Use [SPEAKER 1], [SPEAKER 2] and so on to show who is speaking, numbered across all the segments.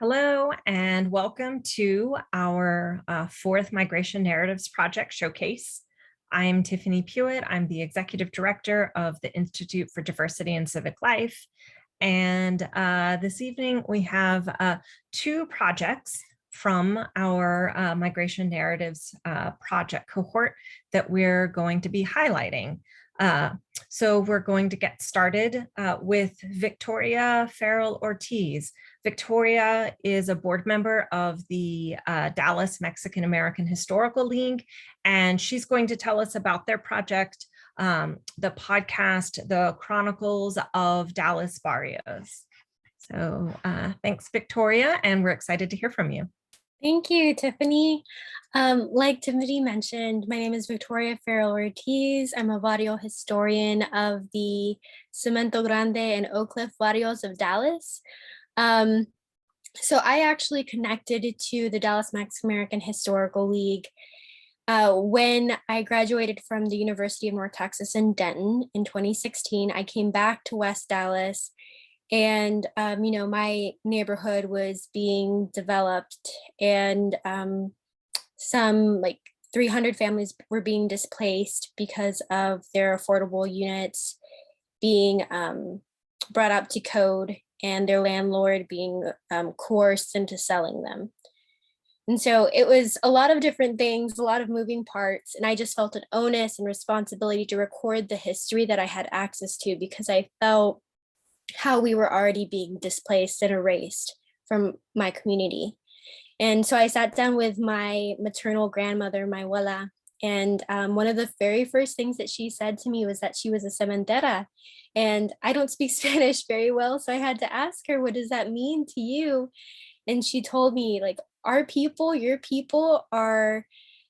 [SPEAKER 1] Hello, and welcome to our fourth Migration Narratives Project Showcase. I'm Tiffany Pewitt. I'm the Executive Director of the Institute for Diversity and Civic Life. And this evening we have two projects from our Migration Narratives Project cohort that we're going to be highlighting. So we're going to get started with Victoria Ferrell Ortiz. Victoria is a board member of the Dallas Mexican American Historical League, and she's going to tell us about their project, the podcast, the Chronicles of Dallas Barrios. So thanks, Victoria, and we're excited to hear from you.
[SPEAKER 2] Thank you, Tiffany. Like Tiffany mentioned, my name is Victoria Ferrell Ortiz. I'm a barrio historian of the Cemento Grande and Oak Cliff barrios of Dallas. So I actually connected to the Dallas Mexican American Historical League when I graduated from the University of North Texas in Denton in 2016. I came back to West Dallas, and my neighborhood was being developed, and some like 300 families were being displaced because of their affordable units being brought up to code and their landlord being coerced into selling them. And so it was a lot of different things, a lot of moving parts, and I just felt an onus and responsibility to record the history that I had access to, because I felt how we were already being displaced and erased from my community. And so I sat down with my maternal grandmother, my abuela, and one of the very first things that she said to me was that she was a cementera. And I don't speak Spanish very well, so I had to ask her, what does that mean to you? And she told me, like, our people, your people, are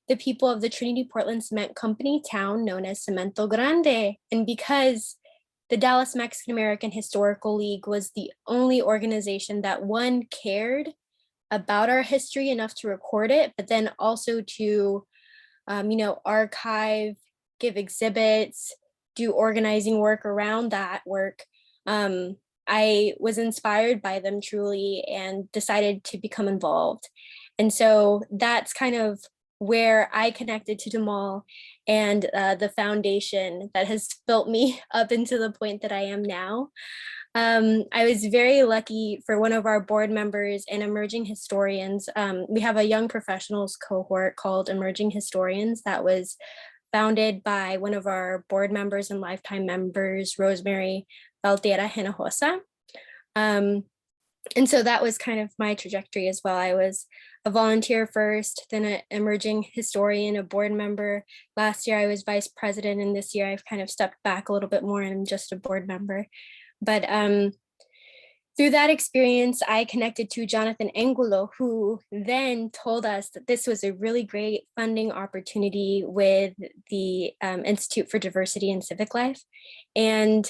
[SPEAKER 2] the people of the Trinity Portland Cement Company town known as Cemento Grande. And because the Dallas Mexican American Historical League was the only organization that, one, cared about our history enough to record it, but then also to archive, give exhibits, do organizing work around that work. I was inspired by them truly and decided to become involved. And so that's kind of where I connected to Jamal and the foundation that has built me up into the point that I am now. I was very lucky for one of our board members and emerging historians. We have a young professionals cohort called Emerging Historians that was founded by one of our board members and lifetime members, Rosemary Valtera Hinojosa. And so that was kind of my trajectory as well. I was a volunteer first, then an emerging historian, a board member. Last year I was vice president, and this year I've kind of stepped back a little bit more and I'm just a board member. But through that experience, I connected to Jonathan Angulo, who then told us that this was a really great funding opportunity with the Institute for Diversity and Civic Life. And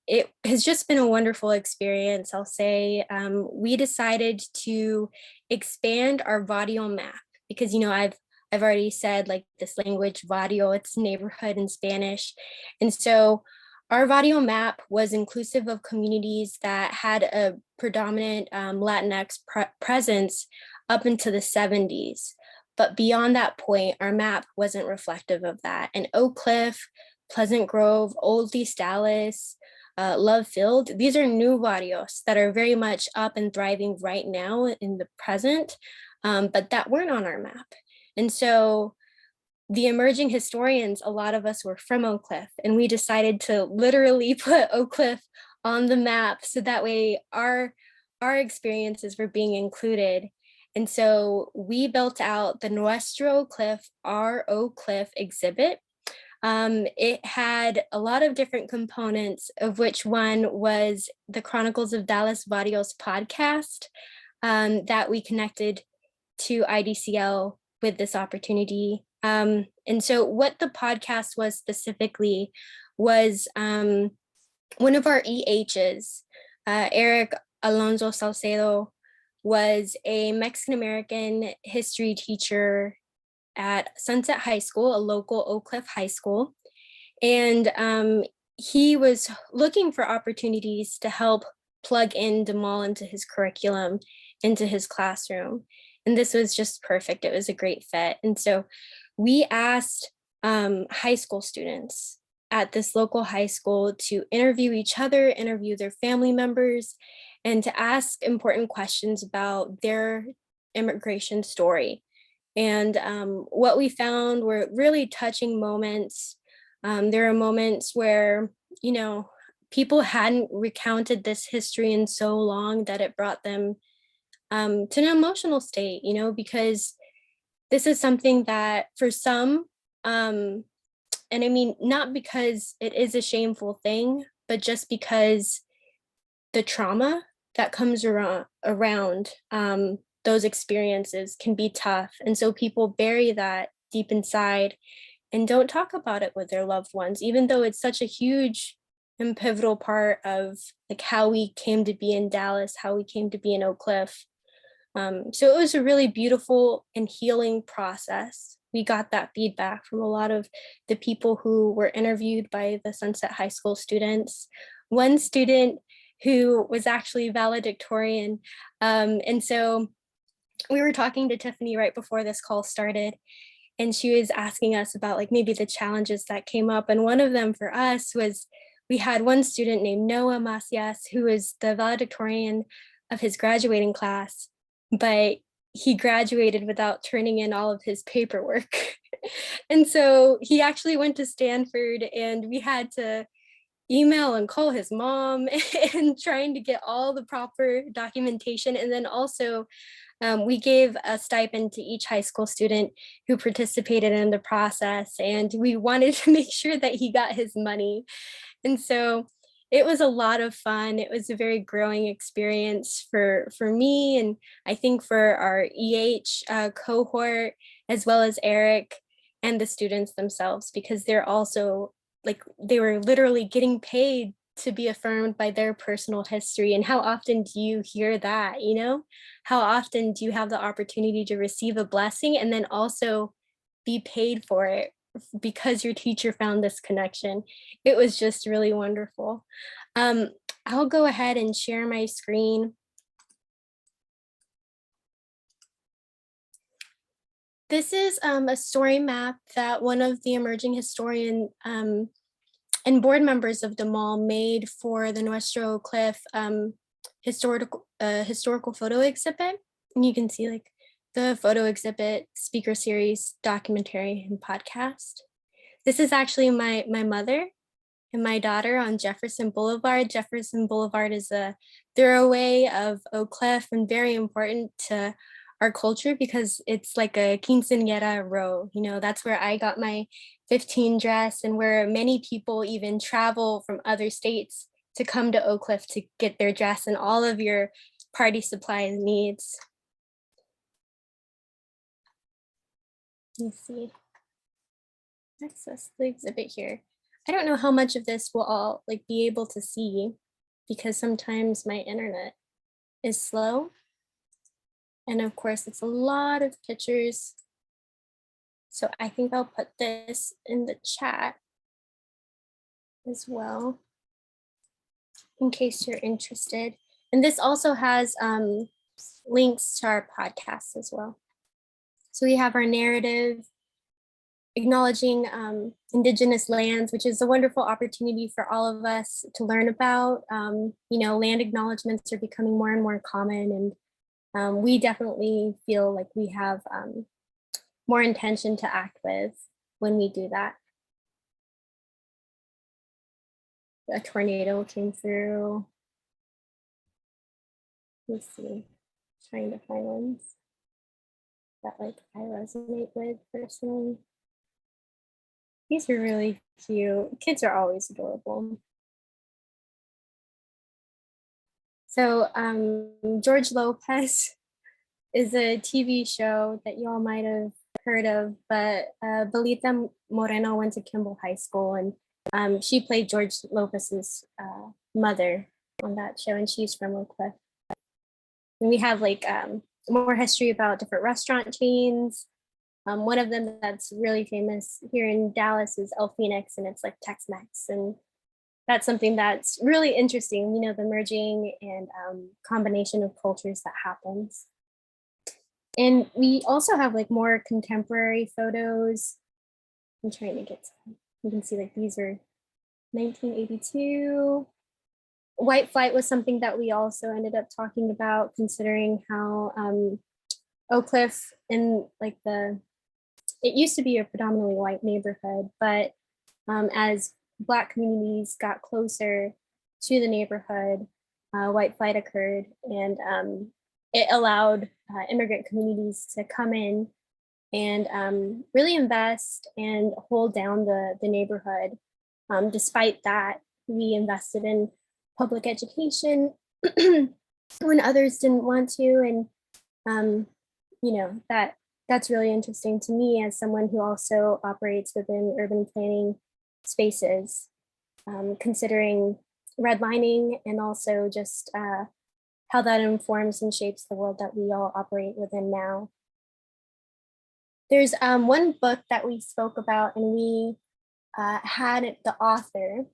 [SPEAKER 2] it has just been a wonderful experience, I'll say. We decided to expand our barrio map because, I've already said, like, this language, barrio, it's neighborhood in Spanish. And so our barrio map was inclusive of communities that had a predominant Latinx presence up into the 70s. But beyond that point, our map wasn't reflective of that. And Oak Cliff, Pleasant Grove, Old East Dallas, Love Field, these are new barrios that are very much up and thriving right now in the present, but that weren't on our map. And so the emerging historians, a lot of us were from Oak Cliff, and we decided to literally put Oak Cliff on the map so that way our experiences were being included. And so we built out the Nuestro Cliff, our Oak Cliff exhibit. It had a lot of different components, of which one was the Chronicles of Dallas Barrios podcast that we connected to IDCL with this opportunity. And so what the podcast was specifically was one of our EHs, Eric Alonso Salcedo, was a Mexican-American history teacher at Sunset High School, a local Oak Cliff high school. And he was looking for opportunities to help plug in Jamal into his curriculum. into his classroom. And this was just perfect. It was a great fit. And so we asked high school students at this local high school to interview each other, interview their family members, and to ask important questions about their immigration story. And what we found were really touching moments. There are moments where, you know, people hadn't recounted this history in so long that it brought them to an emotional state, you know, because this is something that for some, and I mean, not because it is a shameful thing, but just because the trauma that comes around those experiences can be tough. And so people bury that deep inside and don't talk about it with their loved ones, even though it's such a huge and pivotal part of like how we came to be in Dallas, how we came to be in Oak Cliff. So it was a really beautiful and healing process. We got that feedback from a lot of the people who were interviewed by the Sunset High School students. One student who was actually valedictorian. And so we were talking to Tiffany right before this call started, and she was asking us about like maybe the challenges that came up. And one of them for us was we had one student named Noah Macias, who was the valedictorian of his graduating class, but he graduated without turning in all of his paperwork. And so he actually went to Stanford, and we had to email and call his mom and trying to get all the proper documentation. And then also we gave a stipend to each high school student who participated in the process, and we wanted to make sure that he got his money. And so it was a lot of fun. It was a very growing experience for me, and I think for our cohort, as well as Eric and the students themselves, because they're also like, they were literally getting paid to be affirmed by their personal history. And how often do you hear that, you know? How often do you have the opportunity to receive a blessing and then also be paid for it because your teacher found this connection? It was just really wonderful. I'll go ahead and share my screen. This is a story map that one of the emerging historian and board members of the mall made for the Nuestro Cliff historical photo exhibit. And you can see like the photo exhibit, speaker series, documentary, and podcast. This is actually my mother and my daughter on Jefferson Boulevard. Jefferson Boulevard is a thoroughway of Oak Cliff and very important to our culture because it's like a quinceañera row. You know, that's where I got my 15 dress, and where many people even travel from other states to come to Oak Cliff to get their dress and all of your party supplies needs. Let's see. Access the exhibit here. I don't know how much of this we'll all like be able to see because sometimes my internet is slow. And of course, it's a lot of pictures. So I think I'll put this in the chat as well, in case you're interested. And this also has links to our podcast as well. So we have our narrative acknowledging Indigenous lands, which is a wonderful opportunity for all of us to learn about. You know, land acknowledgements are becoming more and more common, and we definitely feel like we have more intention to act with when we do that. A tornado came through. Let's see, trying to find ones that like I resonate with personally. These are really cute. Kids are always adorable. So George Lopez is a TV show that you all might have heard of, but Belita Moreno went to Kimball High School, and she played George Lopez's mother on that show, and she's from Oak Cliff. And we have like more history about different restaurant chains. One of them that's really famous here in Dallas is El Phoenix, and it's like Tex-Mex. And that's something that's really interesting, you know, the merging and combination of cultures that happens. And we also have like more contemporary photos. I'm trying to get some. You can see like these are 1982. White flight was something that we also ended up talking about, considering how Oak Cliff in like it used to be a predominantly white neighborhood, but as Black communities got closer to the neighborhood, white flight occurred, and it allowed immigrant communities to come in and really invest and hold down the neighborhood. Despite that, we invested in public education when others didn't want to, and you know, that's really interesting to me as someone who also operates within urban planning spaces, considering redlining and also just how that informs and shapes the world that we all operate within now. There's one book that we spoke about, and we had the author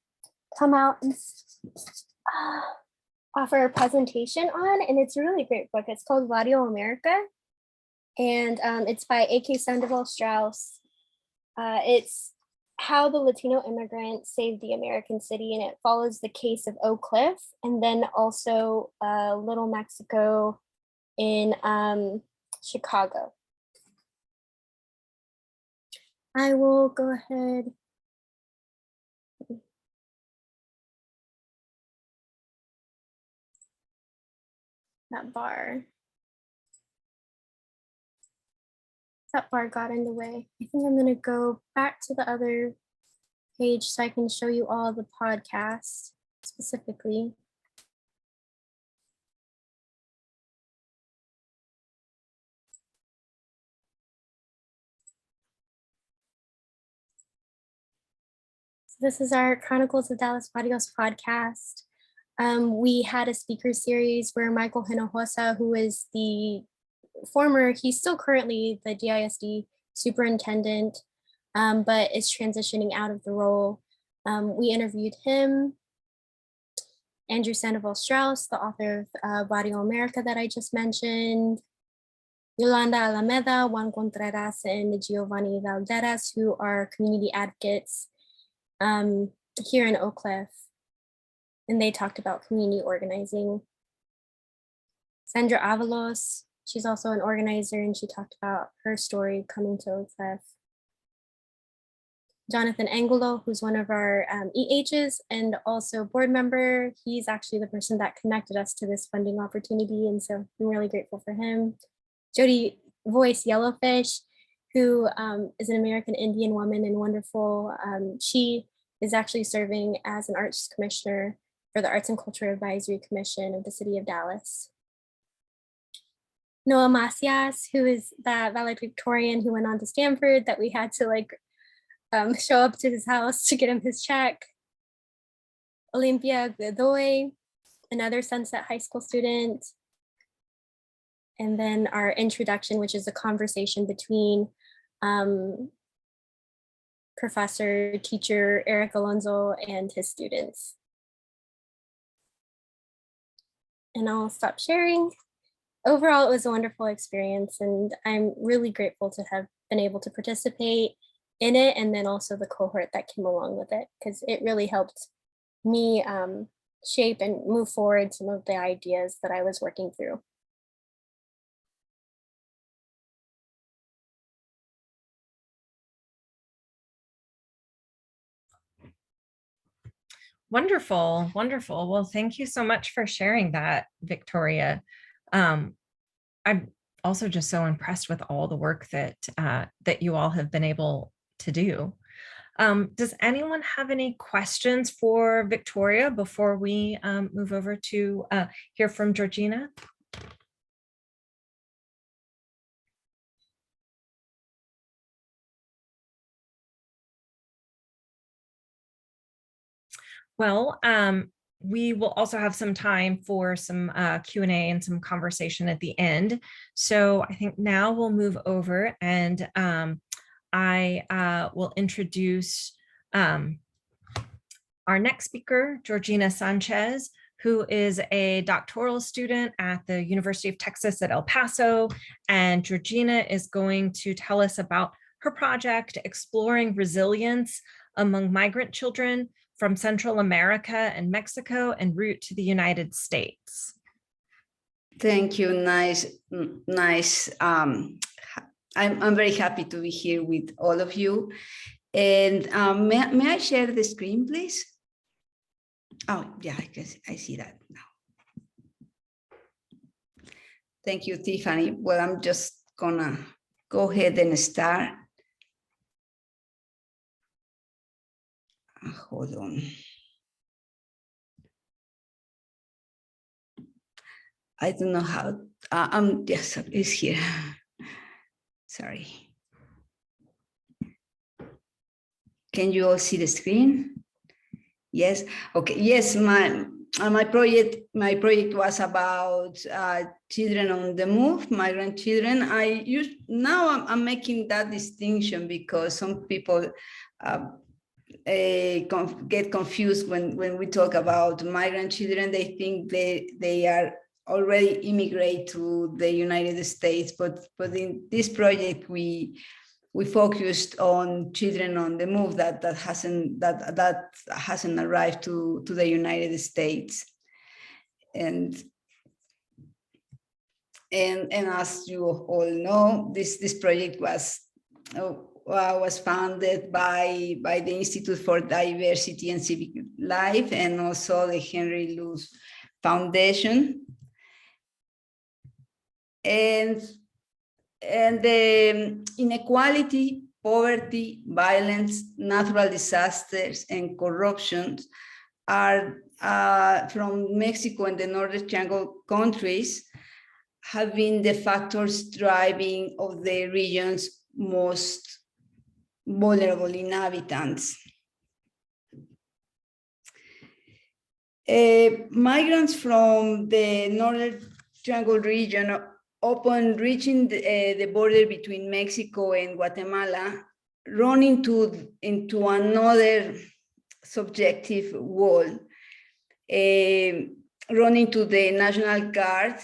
[SPEAKER 2] come out and offer a presentation on, and it's a really great book. It's called Barrio America, and it's by A.K. Sandoval Strauss. It's how the Latino immigrant saved the American city, and it follows the case of Oak Cliff and then also Little Mexico in Chicago. I will go ahead. That bar got in the way. I think I'm gonna go back to the other page so I can show you all the podcasts specifically. So this is our Chronicles of Dallas Barrios podcast. We had a speaker series where Michael Hinojosa, who is he's still currently the DISD superintendent, but is transitioning out of the role. We interviewed him, Andrew Sandoval Strauss, the author of Barrio America that I just mentioned, Yolanda Alameda, Juan Contreras, and Giovanni Valderas, who are community advocates here in Oak Cliff. And they talked about community organizing. Sandra Avalos, she's also an organizer, and she talked about her story coming to Oak Cliff. Jonathan Angulo, who's one of our EHs and also board member. He's actually the person that connected us to this funding opportunity, and so I'm really grateful for him. Jody Voice Yellowfish, who is an American Indian woman and wonderful. She is actually serving as an arts commissioner for the Arts and Culture Advisory Commission of the City of Dallas. Noah Macias, who is that valedictorian who went on to Stanford that we had to show up to his house to get him his check. Olympia Godoy, another Sunset High School student. And then our introduction, which is a conversation between professor, teacher Eric Alonso and his students. And I'll stop sharing. Overall, it was a wonderful experience, and I'm really grateful to have been able to participate in it, and then also the cohort that came along with it, because it really helped me shape and move forward some of the ideas that I was working through.
[SPEAKER 1] Wonderful, wonderful. Well, thank you so much for sharing that, Victoria. I'm also just so impressed with all the work that that you all have been able to do. Does anyone have any questions for Victoria before we move over to hear from Georgina? Well, we will also have some time for some Q&A and some conversation at the end. So I think now we'll move over, and I will introduce Our next speaker, Georgina Sanchez, who is a doctoral student at the University of Texas at El Paso. And Georgina is going to tell us about her project exploring resilience among migrant children from Central America and Mexico en route to the United States.
[SPEAKER 3] Thank you. Nice. I'm very happy to be here with all of you. And may I share the screen, please? Oh, yeah, I see that now. Thank you, Tiffany. Well, I'm just gonna go ahead and start. Hold on. I don't know how. Yes, it's here. Sorry. Can you all see the screen? Yes. Okay. Yes. My project was about children on the move, migrant children. Now I'm making that distinction because some people get confused when we talk about migrant children. They think they are already immigrate to the United States, but in this project we focused on children on the move that hasn't arrived to the United States, and as you all know, this project was founded by the Institute for Diversity and Civic Life and also the Henry Luce Foundation. And the inequality, poverty, violence, natural disasters, and corruption are from Mexico and the Northern Triangle countries have been the factors driving of the region's most vulnerable inhabitants. Migrants from the Northern Triangle region, upon reaching the border between Mexico and Guatemala, run into another subjective wall. Run into the National Guard.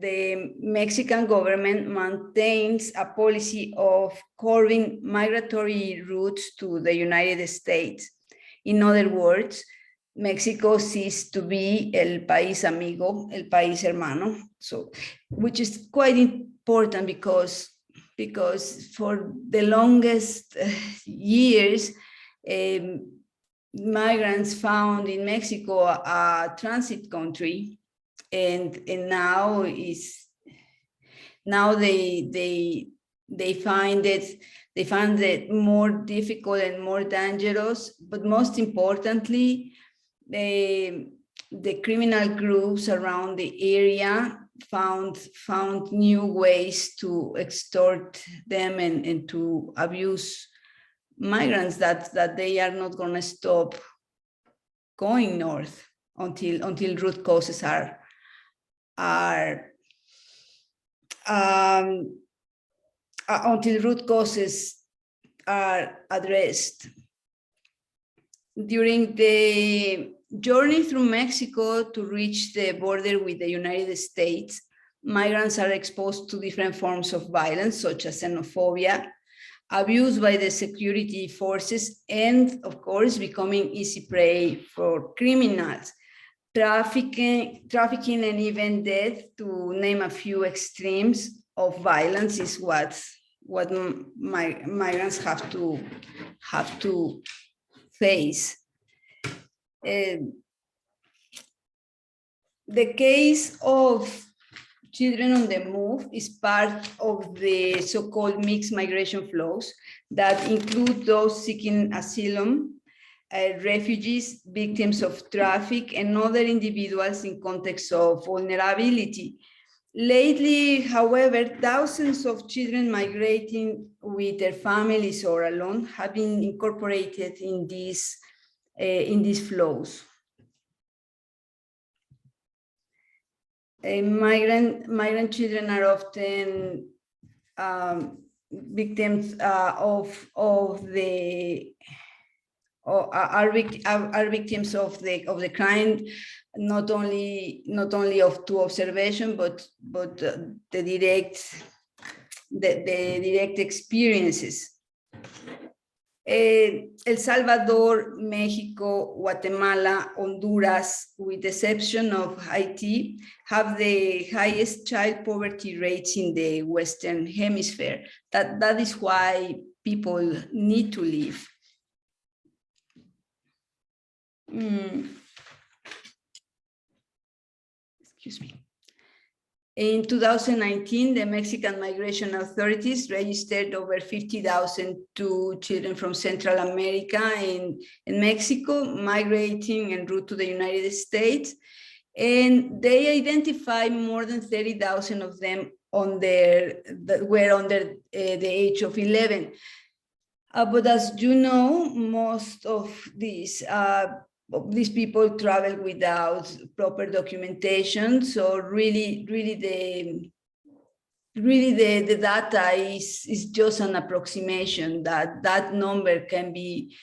[SPEAKER 3] The Mexican government maintains a policy of curbing migratory routes to the United States. In other words, Mexico ceased to be el país amigo, el país hermano. So, which is quite important because for the longest years, migrants found in Mexico a transit country, and now they find it more difficult and more dangerous. But most importantly, the criminal groups around the area found new ways to extort them and to abuse migrants that they are not going to stop going north until root causes are addressed. During the journey through Mexico to reach the border with the United States, migrants are exposed to different forms of violence, such as xenophobia, abuse by the security forces, and of course, becoming easy prey for criminals, trafficking and even death, to name a few extremes of violence, is what migrants have to face. The case of children on the move is part of the so-called mixed migration flows that include those seeking asylum, refugees, victims of traffic, and other individuals in contexts of vulnerability. Lately, however, thousands of children migrating with their families or alone have been incorporated in these flows. Migrant children are often victims of are victims of the crime, not only to observation, but the direct experiences. El Salvador, Mexico, Guatemala, Honduras, with the exception of Haiti, have the highest child poverty rates in the Western Hemisphere. That is why people need to leave. Excuse me. In 2019, the Mexican migration authorities registered over 50,002 children from Central America and Mexico migrating en route to the United States. And they identified more than 30,000 of them that were under the age of 11. But as you know, most of these people travel without proper documentation. So really the data is just an approximation. That number can be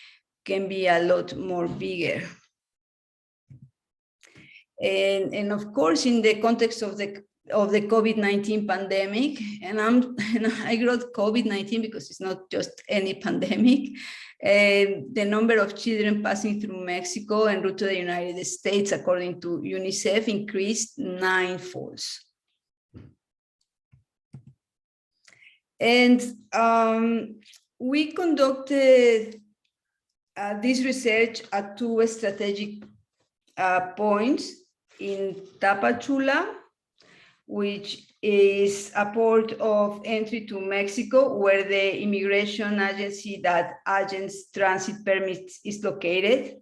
[SPEAKER 3] a lot more bigger. And of course, in the context of the COVID-19 pandemic, and I wrote COVID-19 because it's not just any pandemic. The number of children passing through Mexico en route to the United States, according to UNICEF, increased 9-fold. And we conducted this research at 2 strategic points in Tapachula, which is a port of entry to Mexico, where the immigration agency that agents transit permits is located,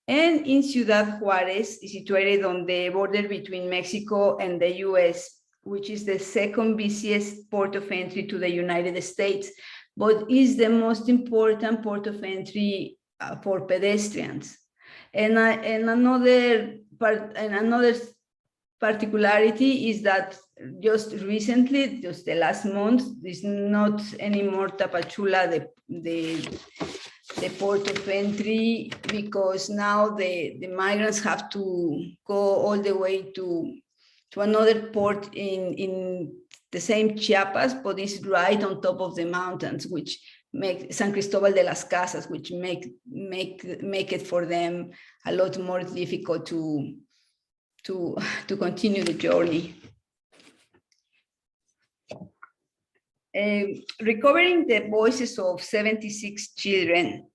[SPEAKER 3] and in Ciudad Juárez, situated on the border between Mexico and the US, which is the second busiest port of entry to the United States, but is the most important port of entry for pedestrians. And another particularity is that just recently, just the last month, is not anymore Tapachula the port of entry, because now the migrants have to go all the way to another port in the same Chiapas, but it's right on top of the mountains, which make San Cristobal de las Casas, which make it for them a lot more difficult to continue the journey. Recovering the voices of 76 children,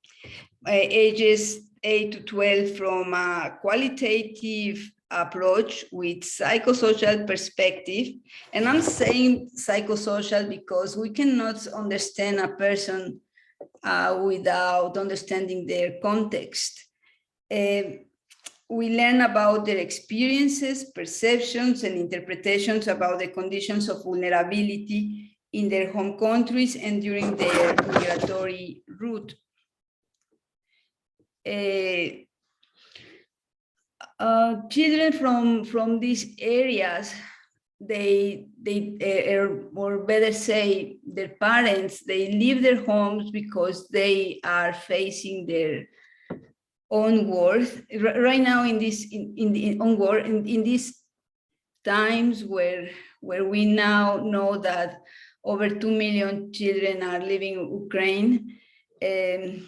[SPEAKER 3] ages 8 to 12, from a qualitative approach with psychosocial perspective. And I'm saying psychosocial because we cannot understand a person without understanding their context. We learn about their experiences, perceptions, and interpretations about the conditions of vulnerability in their home countries and during their migratory route. Children from these areas, or better say, their parents, they leave their homes because they are facing their own worth. Right now, in these times where we now know that over 2 million children are leaving Ukraine, and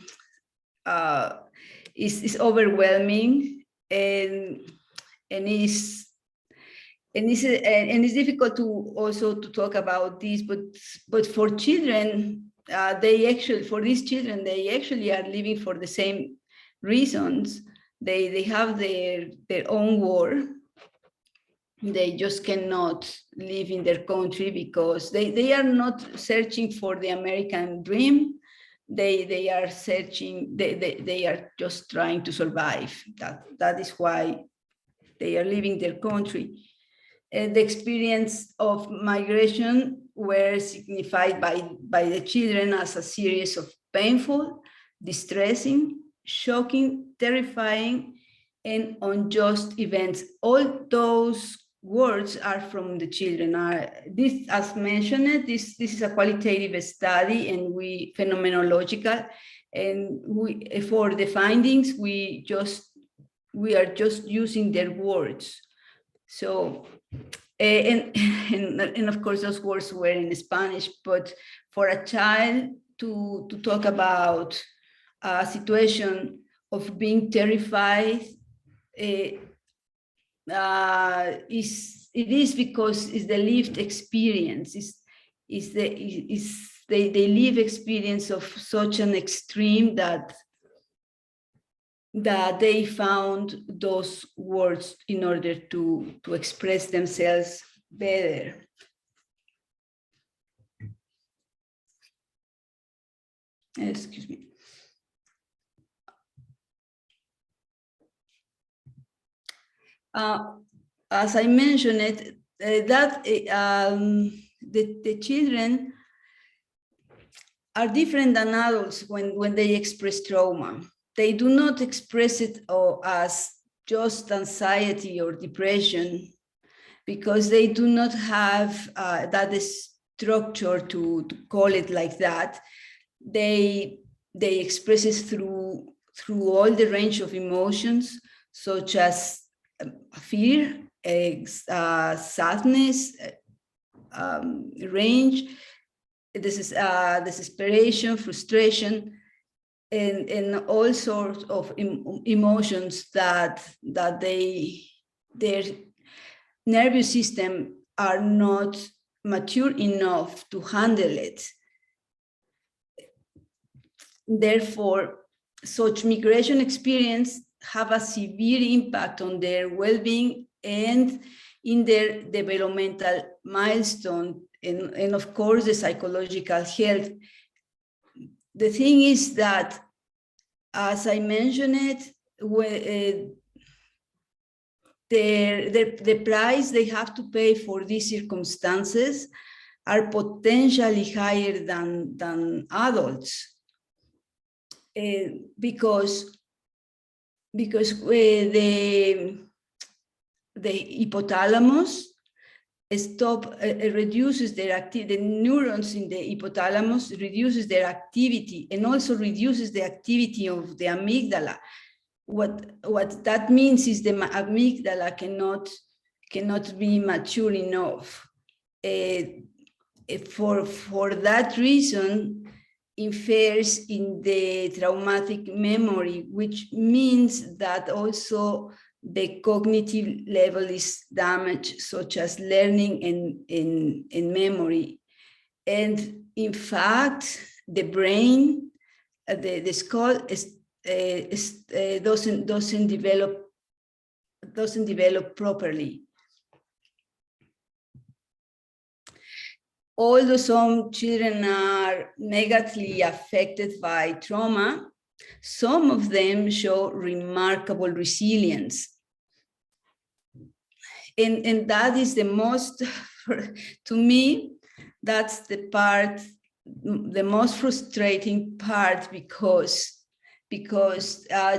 [SPEAKER 3] is overwhelming, and it's difficult to talk about this, but for children, for these children, they actually are living for the same reasons. They have their own war. They just cannot live in their country because they are not searching for the American dream. They are searching, they are just trying to survive. That is why they are leaving their country. The experience of migration were signified by the children as a series of painful, distressing, shocking, terrifying, and unjust events. All those words are from the children. This, as mentioned, this is a qualitative study, and phenomenological, And for the findings, we are just using their words. So, and of course, those words were in Spanish, but for a child to talk about a situation of being terrified, it is because it's the lived experience, they live experience of such an extreme that they found those words in order to express themselves better. Excuse me. As I mentioned it, the children are different than adults when they express trauma. They do not express it as just anxiety or depression, because they do not have that structure to call it like that. They express it through all the range of emotions, such as fear, sadness, range. This is desperation, frustration, and all sorts of emotions that their nervous system are not mature enough to handle it. Therefore, such migration experience have a severe impact on their well-being and in their developmental milestone, and of course the psychological health. The thing is that, as I mentioned it, the price they have to pay for these circumstances are potentially higher than adults, because the hypothalamus reduces their activity. The neurons in the hypothalamus reduces their activity and also reduces the activity of the amygdala. What that means is the amygdala cannot be mature enough. For that reason, infers in the traumatic memory, which means that also the cognitive level is damaged, such as learning and memory. And in fact, the brain, the skull doesn't develop properly. Although some children are negatively affected by trauma, some of them show remarkable resilience. And that is the most, to me, that's the most frustrating part, because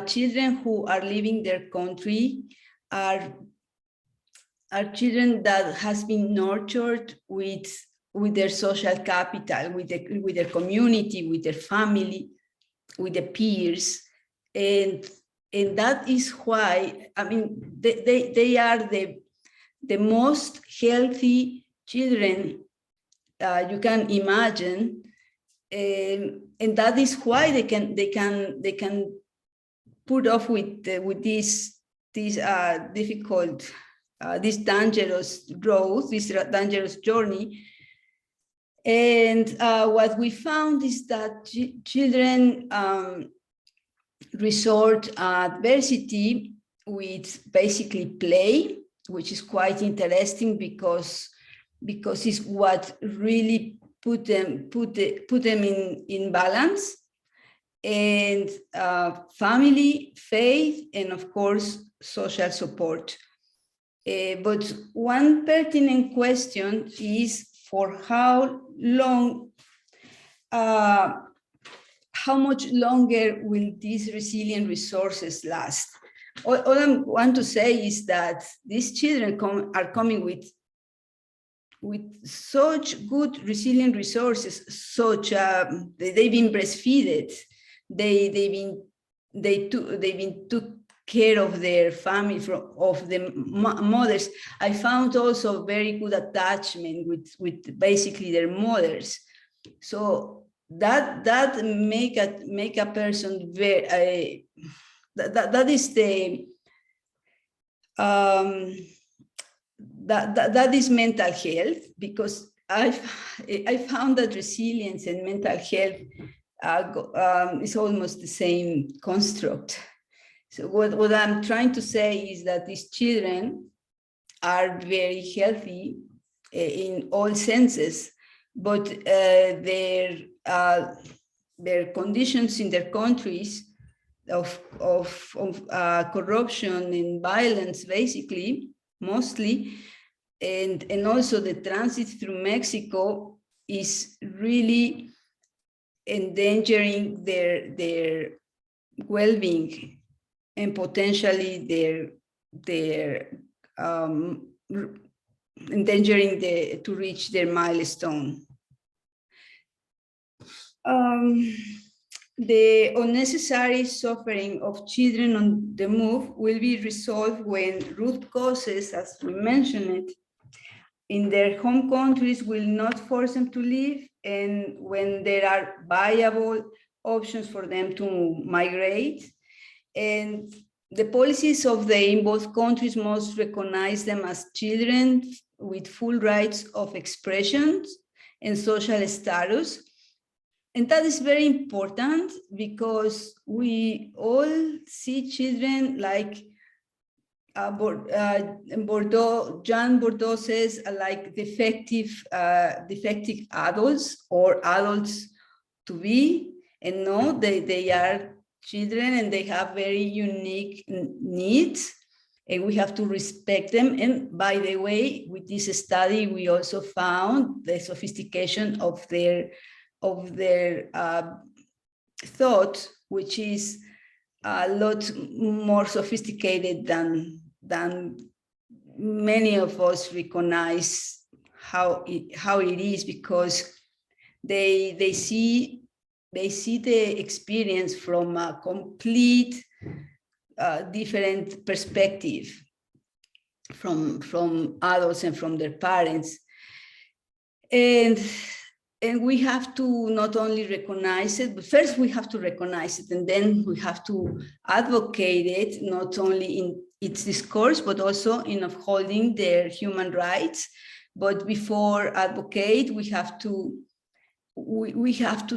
[SPEAKER 3] children who are leaving their country are children that has been nurtured with their social capital, with their community, with their family, with the peers, and that is why, I mean, they are the most healthy children you can imagine, and that is why they can put off with this difficult, this dangerous growth, this dangerous journey. And what we found is that children resort adversity with basically play, which is quite interesting because it's what really put them in balance, and family, faith, and of course social support. But one pertinent question is, for how long, how much longer will these resilient resources last? All I want to say is that these children are coming with such good resilient resources, such they've been breastfeeded, they've been took care of their family, of the mothers. I found also very good attachment with basically their mothers. So that make a person very that is the that is mental health, because I found that resilience and mental health is almost the same construct. So what I'm trying to say is that these children are very healthy in all senses, but their conditions in their countries of corruption and violence, basically, mostly, and also the transit through Mexico is really endangering their well-being and potentially their endangering to reach their milestone. The unnecessary suffering of children on the move will be resolved when root causes, as we mentioned it, in their home countries will not force them to leave, and when there are viable options for them to migrate. And the policies of in both countries must recognize them as children with full rights of expression and social status. And that is very important because we all see children like Jean Bordeaux says, like defective adults or adults to be, and no, they are children and they have very unique needs, and we have to respect them. And by the way, with this study, we also found the sophistication of their thought, which is a lot more sophisticated than many of us recognize how it is, because they see the experience from a complete different perspective from adults and from their parents. And we have to not only recognize it, but first we have to recognize it, and then we have to advocate it, not only in its discourse, but also in upholding their human rights. But before advocate, we have to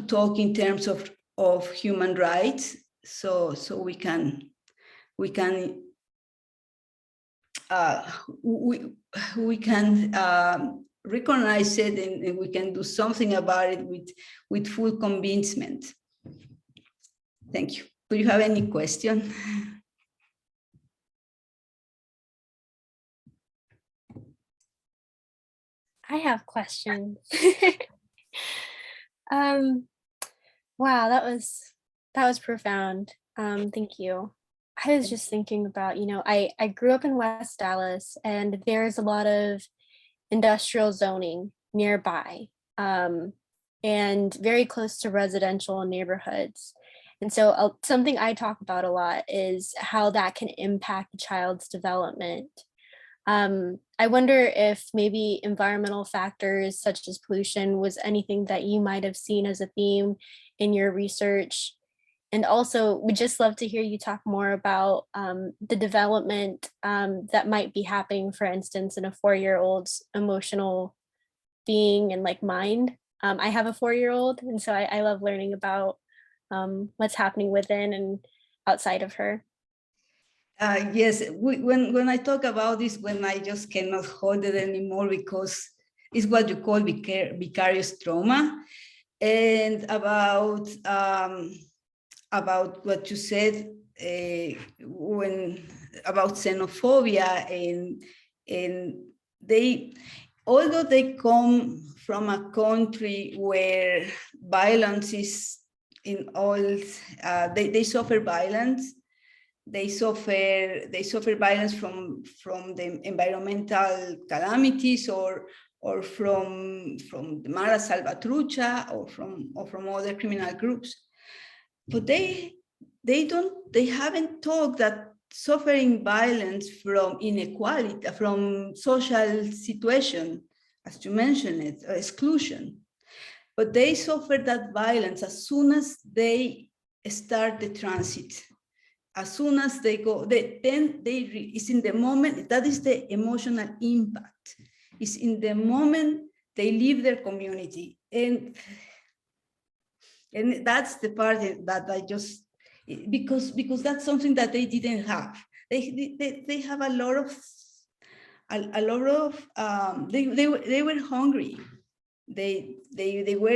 [SPEAKER 3] talk in terms of human rights, so we can recognize it, and we can do something about it with full convincement. Thank you. Do you have any question?
[SPEAKER 2] I have questions. Wow, that was profound. Thank you. I was just thinking about, I grew up in West Dallas, and there's a lot of industrial zoning nearby, and very close to residential neighborhoods. And so something I talk about a lot is how that can impact a child's development. I wonder if maybe environmental factors such as pollution was anything that you might have seen as a theme in your research. And also, we'd just love to hear you talk more about the development that might be happening, for instance, in a 4-year-old's emotional being and like mind. I have a 4-year-old, and so I love learning about what's happening within and outside of her.
[SPEAKER 3] Yes, when I talk about this, when I just cannot hold it anymore, because it's what you call vicarious trauma. And about what you said about xenophobia, and although they come from a country where violence is in all, they suffer violence. They suffer violence from the environmental calamities, or from the Mara Salvatrucha, or from other criminal groups. but they haven't taught that suffering violence from inequality, from social situation, as you mentioned it, exclusion. But they suffer that violence as soon as they start the transit. As soon as they go, it's in the moment, that is the emotional impact. It's in the moment they leave their community. And that's the part that I just, because that's something that they didn't have. They have a lot of they were hungry. They were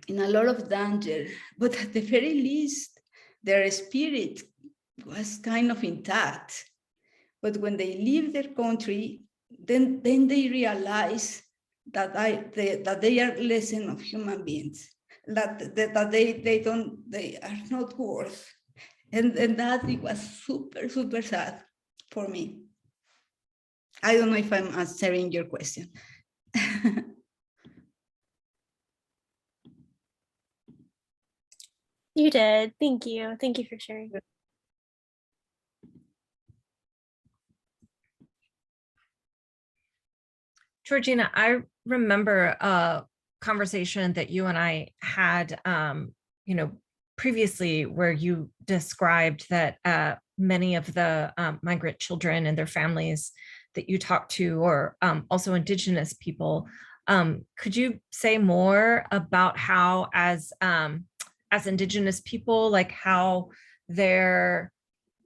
[SPEAKER 3] in a lot of danger, but at the very least, their spirit was kind of intact. But when they leave their country, then they realize that they are less than of human beings, that they are not worth, and that it was super, super sad for me. I don't know if I'm answering your question.
[SPEAKER 2] You did. Thank you. Thank you for sharing.
[SPEAKER 1] Georgina, I remember a conversation that you and I had, previously, where you described that many of the migrant children and their families that you talked to, or also Indigenous people. Could you say more about how, as Indigenous people, like how they're,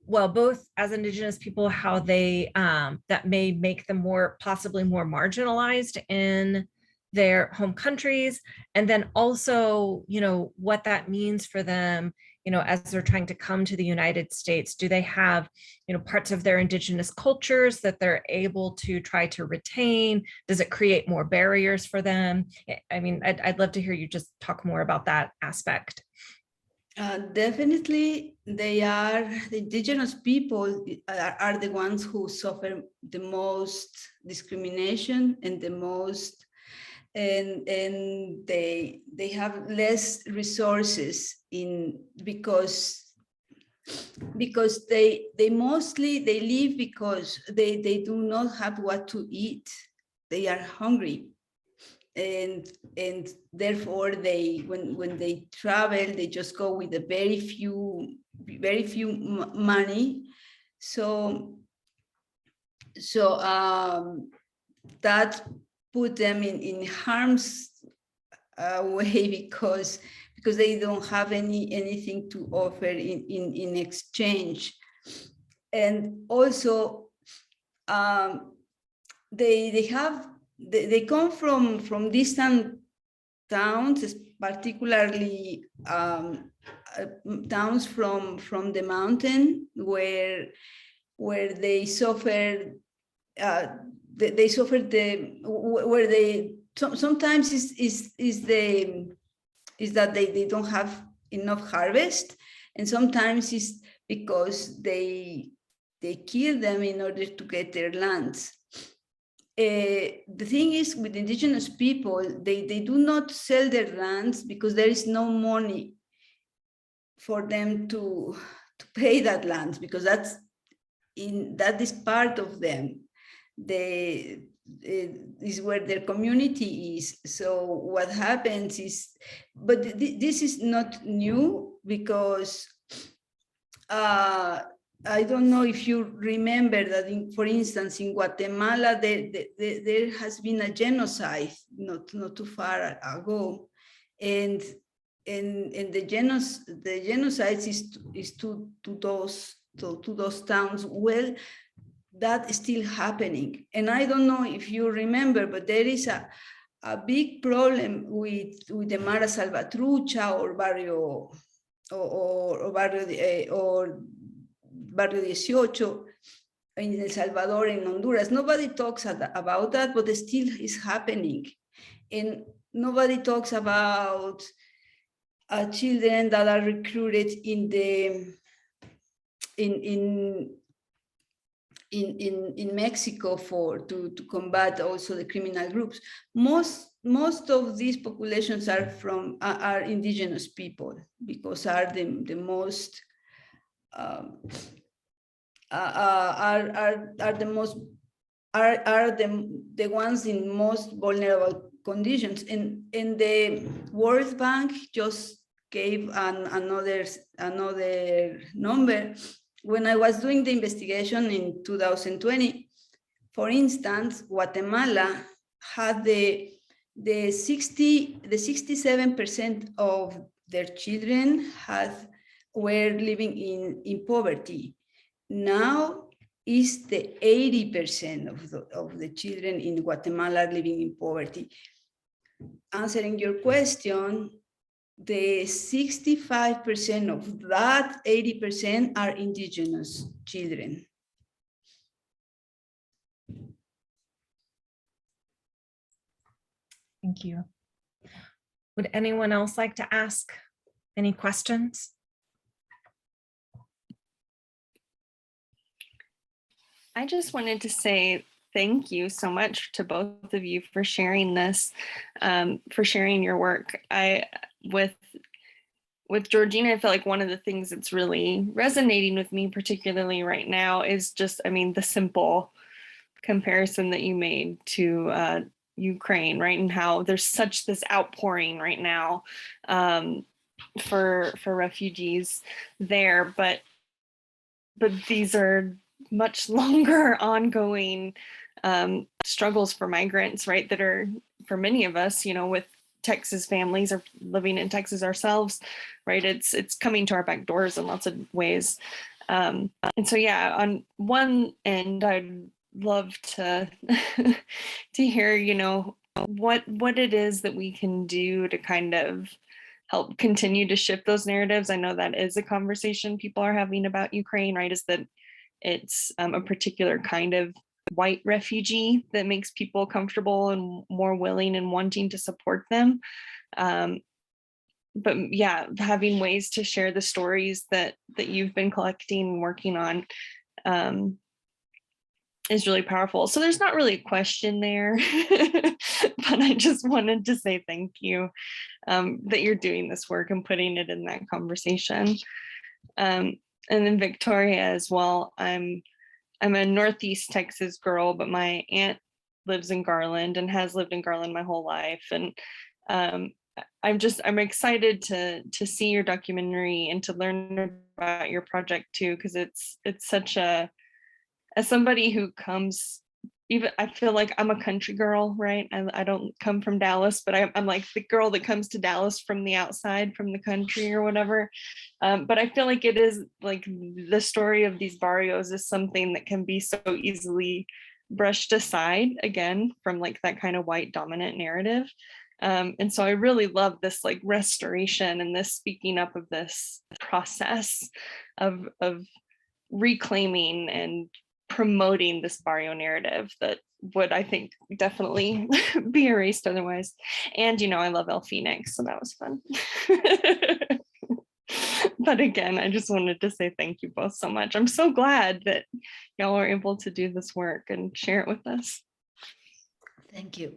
[SPEAKER 1] well, both as Indigenous people, how they that may make them possibly more marginalized in their home countries, and then also, what that means for them, as they're trying to come to the United States? Do they have, parts of their Indigenous cultures that they're able to try to retain? Does it create more barriers for them? I mean, I'd love to hear you just talk more about that aspect.
[SPEAKER 3] Definitely, the Indigenous people are the ones who suffer the most discrimination and the most, and they have less resources because they mostly live because they do not have what to eat. They are hungry. And therefore when they travel, they just go with a very few money. So that put them in harm's way because they don't have anything to offer in exchange. And also they come from distant towns, particularly towns from the mountain where they suffer. They suffer where they sometimes is that they don't have enough harvest, and sometimes it's because they kill them in order to get their lands. The thing is, with Indigenous people, they do not sell their lands because there is no money for them to pay that land, because that is part of them. Is where their community is. So what happens is, but this is not new, because I don't know if you remember that, for instance, in Guatemala, there has been a genocide not too far ago, and the genocide is to those towns. Well, that is still happening, and I don't know if you remember, but there is a big problem with the Mara Salvatrucha or Barrio or Barrio 18 in El Salvador, in Honduras. Nobody talks about that, but it still is happening. And nobody talks about children that are recruited in in Mexico to combat also the criminal groups. Most of these populations are indigenous people, because are the most are the ones in most vulnerable conditions. And the World Bank just gave another number. When I was doing the investigation in 2020, for instance, Guatemala had the 67% of their children were living in poverty. Now is the 80% of the children in Guatemala living in poverty. Answering your question, the 65% of that 80% are indigenous children.
[SPEAKER 1] Thank you. Would anyone else like to ask any questions?
[SPEAKER 4] I just wanted to say thank you so much to both of you for sharing this, for sharing your work. With Georgina, I feel like one of the things that's really resonating with me, particularly right now, is just, I mean, the simple comparison that you made to Ukraine, right? And how there's such this outpouring right now for refugees there, but these are much longer ongoing struggles for migrants, right? That are, for many of us, you know, with Texas families or living in Texas ourselves, right? It's coming to our back doors in lots of ways. And so, yeah, on one end, I'd love to to hear, you know, what it is that we can do to kind of help continue to shift those narratives. I know that is a conversation people are having about Ukraine, right? Is that it's a particular kind of white refugee that makes people comfortable and more willing and wanting to support them. But yeah, having ways to share the stories that you've been collecting and working on is really powerful. So there's not really a question there, but I just wanted to say thank you that you're doing this work and putting it in that conversation. And then Victoria as well. I'm a Northeast Texas girl, but my aunt lives in Garland and has lived in Garland my whole life. And I'm excited to see your documentary and to learn about your project too, because it's such as somebody who comes, even I feel like I'm a country girl, right? I don't come from Dallas, but I'm like the girl that comes to Dallas from the outside, from the country or whatever. But I feel like it is like the story of these barrios is something that can be so easily brushed aside, again, from like that kind of white dominant narrative. And so I really love this like restoration and this speaking up of this process of reclaiming and promoting this barrio narrative that would, I think, definitely be erased otherwise. And, you know, I love El Phoenix, so that was fun. But again, I just wanted to say thank you both so much. I'm so glad that y'all are able to do this work and share it with us.
[SPEAKER 3] Thank you.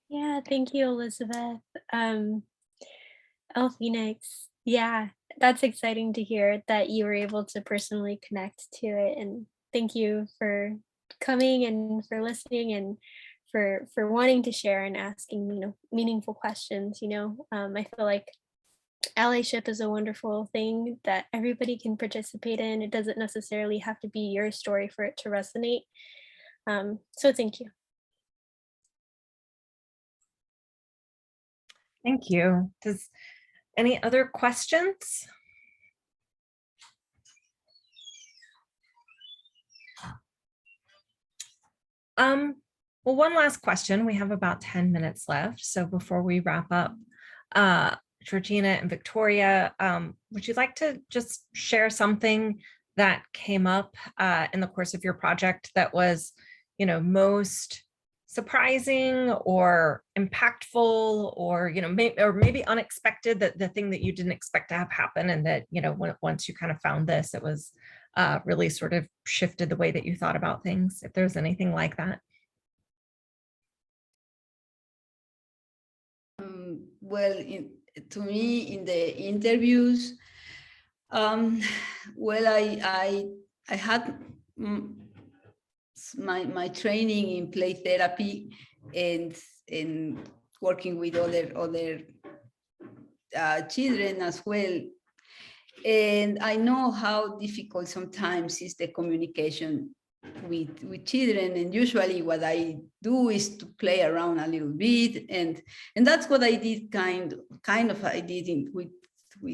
[SPEAKER 2] Yeah, thank you, Elizabeth. El Phoenix, yeah, that's exciting to hear that you were able to personally connect to it. And thank you for coming and for listening and for wanting to share and asking, you know, meaningful questions. You know, I feel like allyship is a wonderful thing that everybody can participate in. It doesn't necessarily have to be your story for it to resonate. So thank you.
[SPEAKER 1] Thank you. Does any other questions? Well, one last question. We have about 10 minutes left. So before we wrap up, Georgina and Victoria, would you like to just share something that came up in the course of your project that was, you know, most surprising or impactful, or maybe unexpected, that the thing that you didn't expect to have happen, and that once you kind of found this, it was really sort of shifted the way that you thought about things, if there's anything like that?
[SPEAKER 3] Well, to me, in the interviews, well, I had my training in play therapy and working with other children as well. And I know how difficult sometimes is the communication with children. And usually what I do is to play around a little bit. And that's what I did kind of I did with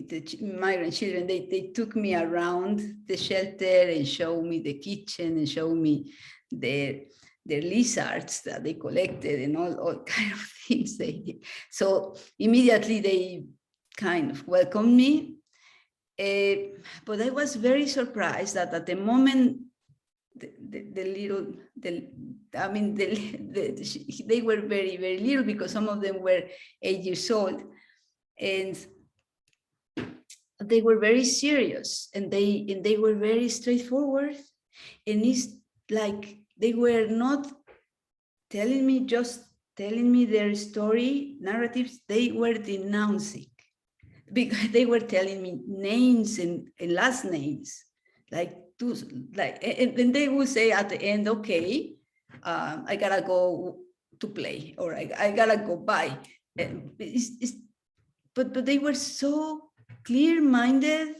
[SPEAKER 3] the migrant children. They took me around the shelter and showed me the kitchen and showed me the lizards that they collected and all kind of things they did. So immediately they kind of welcomed me. But I was very surprised that at the moment they were very, very little, because some of them were 8 years old, and they were very serious, and they were very straightforward. And it's like they were not telling me their story narratives. They were denouncing, because they were telling me names and last names, and they would say at the end, okay, I gotta go to play, or I gotta go by. But they were so clear-minded.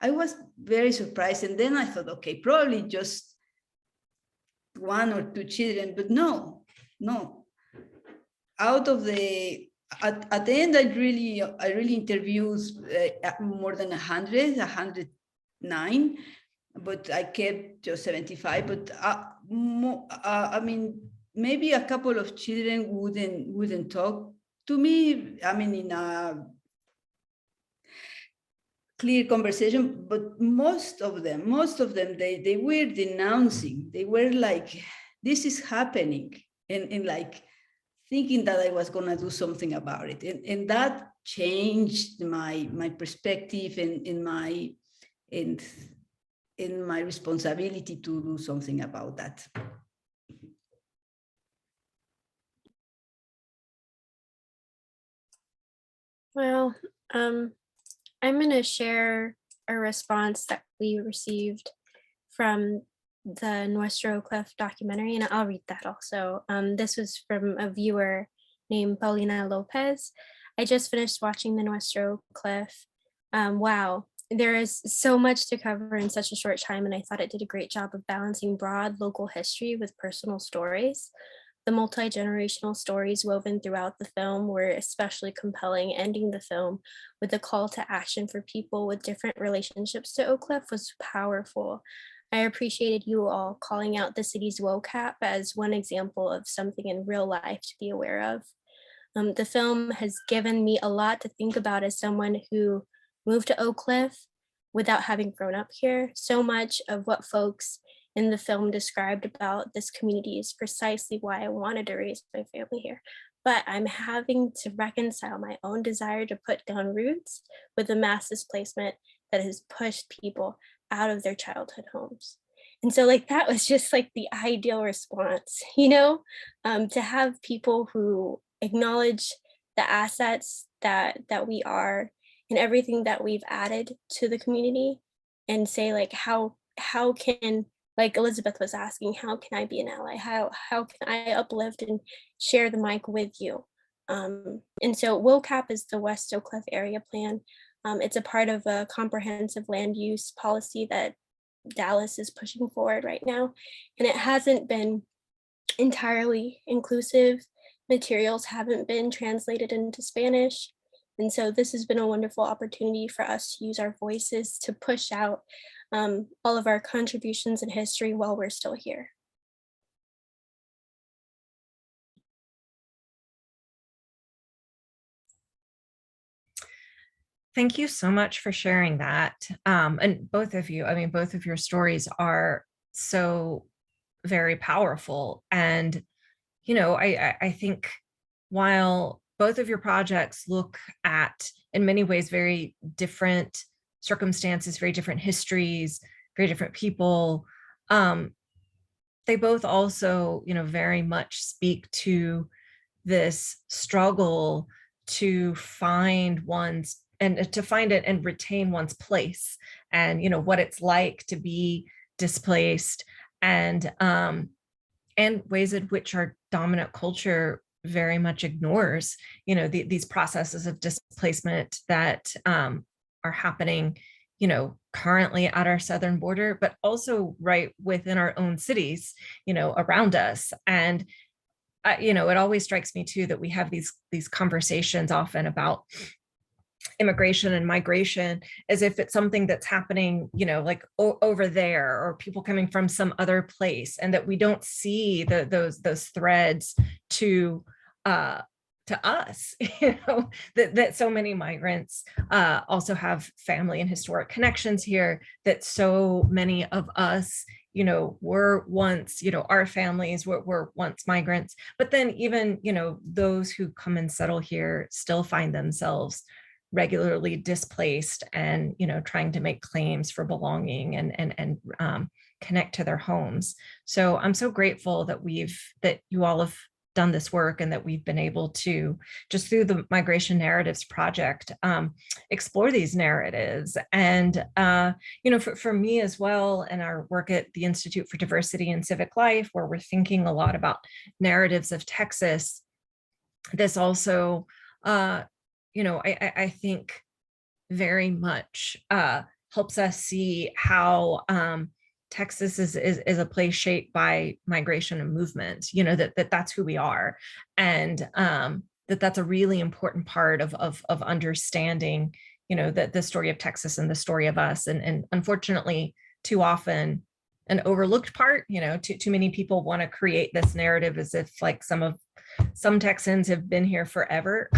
[SPEAKER 3] I was very surprised. And then I thought, okay, probably just 1 or 2 children, but no. Out of at the end, I really interviewed more than 109, but I kept just 75. But I mean, maybe a couple of children wouldn't talk to me. I mean, in a clear conversation, but most of them, they were denouncing. They were like, this is happening, and like thinking that I was gonna do something about it, and that changed my perspective and in my responsibility to do something about that.
[SPEAKER 2] Well, I'm going to share a response that we received from the Nuestro Cliff documentary, and I'll read that also. This was from a viewer named Paulina Lopez. I just finished watching the Nuestro Cliff. Wow, there is so much to cover in such a short time, and I thought it did a great job of balancing broad local history with personal stories. The multi-generational stories woven throughout the film were especially compelling. Ending the film with a call to action for people with different relationships to Oak Cliff was powerful. I appreciated you all calling out the city's WOCAP as one example of something in real life to be aware of. The film has given me a lot to think about as someone who moved to Oak Cliff without having grown up here. So much of what folks in the film described about this community is precisely why I wanted to raise my family here. But I'm having to reconcile my own desire to put down roots with the mass displacement that has pushed people out of their childhood homes. And so like that was just like the ideal response, to have people who acknowledge the assets that we are and everything that we've added to the community, and say like how can, like Elizabeth was asking, how can I be an ally? How can I uplift and share the mic with you? And so WOCAP is the West Oak Cliff Area Plan. It's a part of a comprehensive land use policy that Dallas is pushing forward right now. And it hasn't been entirely inclusive. Materials haven't been translated into Spanish. And so this has been a wonderful opportunity for us to use our voices to push out all of our contributions in history while we're still here.
[SPEAKER 1] Thank you so much for sharing that. And both of you, both of your stories are so very powerful. And I think while both of your projects look at, in many ways, very different circumstances, very different histories, very different people, they both also, very much speak to this struggle to find one's and to find it and retain one's place, and what it's like to be displaced, and ways in which our dominant culture very much ignores these processes of displacement that are happening currently at our southern border, but also right within our own cities around us. And it always strikes me too that we have these conversations often about immigration and migration as if it's something that's happening, like over there, or people coming from some other place, and that we don't see those threads to us, that so many migrants also have family and historic connections here, that so many of us were once, our families were once migrants, but then even, those who come and settle here still find themselves regularly displaced and, trying to make claims for belonging and connect to their homes. So I'm so grateful that you all have done this work, and that we've been able to, just through the Migration Narratives Project, explore these narratives. And, for me as well, and our work at the Institute for Diversity and Civic Life, where we're thinking a lot about narratives of Texas, this also, I think very much helps us see how Texas is a place shaped by migration and movement, that's who we are. And that's a really important part of understanding, the story of Texas and the story of us. And unfortunately, too often an overlooked part, too many people want to create this narrative as if like some Texans have been here forever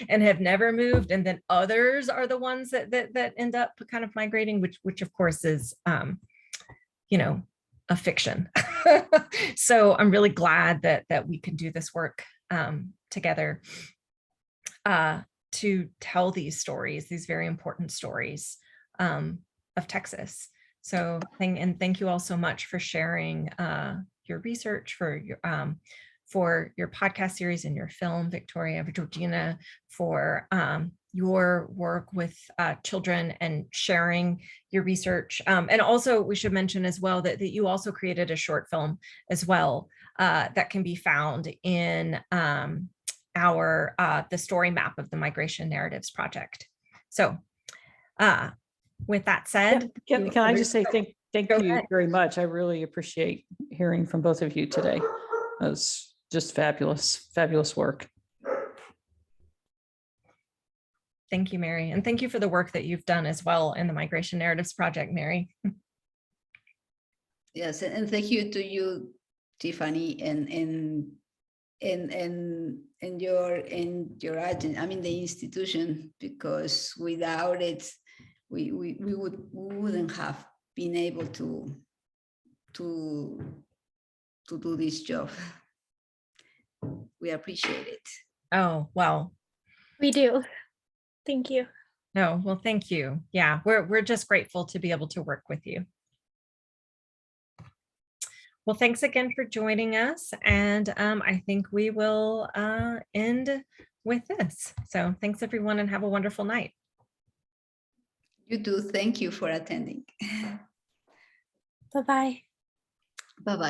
[SPEAKER 1] and have never moved, and then others are the ones that end up kind of migrating, which of course is a fiction. So I'm really glad that we can do this work together to tell these stories, these very important stories of Texas. So thank you all so much for sharing your research, for your podcast series and your film, Victoria, Georgina, for your work with children and sharing your research. And also we should mention as well that you also created a short film as well that can be found in the story map of the Migration Narratives Project. So with that said,
[SPEAKER 5] can I just say thank you
[SPEAKER 1] ahead.
[SPEAKER 5] very much. I really appreciate hearing from both of you today. It was just fabulous work.
[SPEAKER 1] Thank you, Mary. And thank you for the work that you've done as well in the Migration Narratives Project, Mary.
[SPEAKER 3] Yes, and thank you to you, Tiffany, and your agent, the institution, because without it, we wouldn't have been able to do this job. We appreciate it.
[SPEAKER 1] Oh, well.
[SPEAKER 2] We do. Thank you.
[SPEAKER 1] No, well, thank you. Yeah, we're just grateful to be able to work with you. Well, thanks again for joining us. And I think we will end with this. So thanks, everyone, and have a wonderful night.
[SPEAKER 3] You too. Thank you for attending.
[SPEAKER 2] Bye-bye.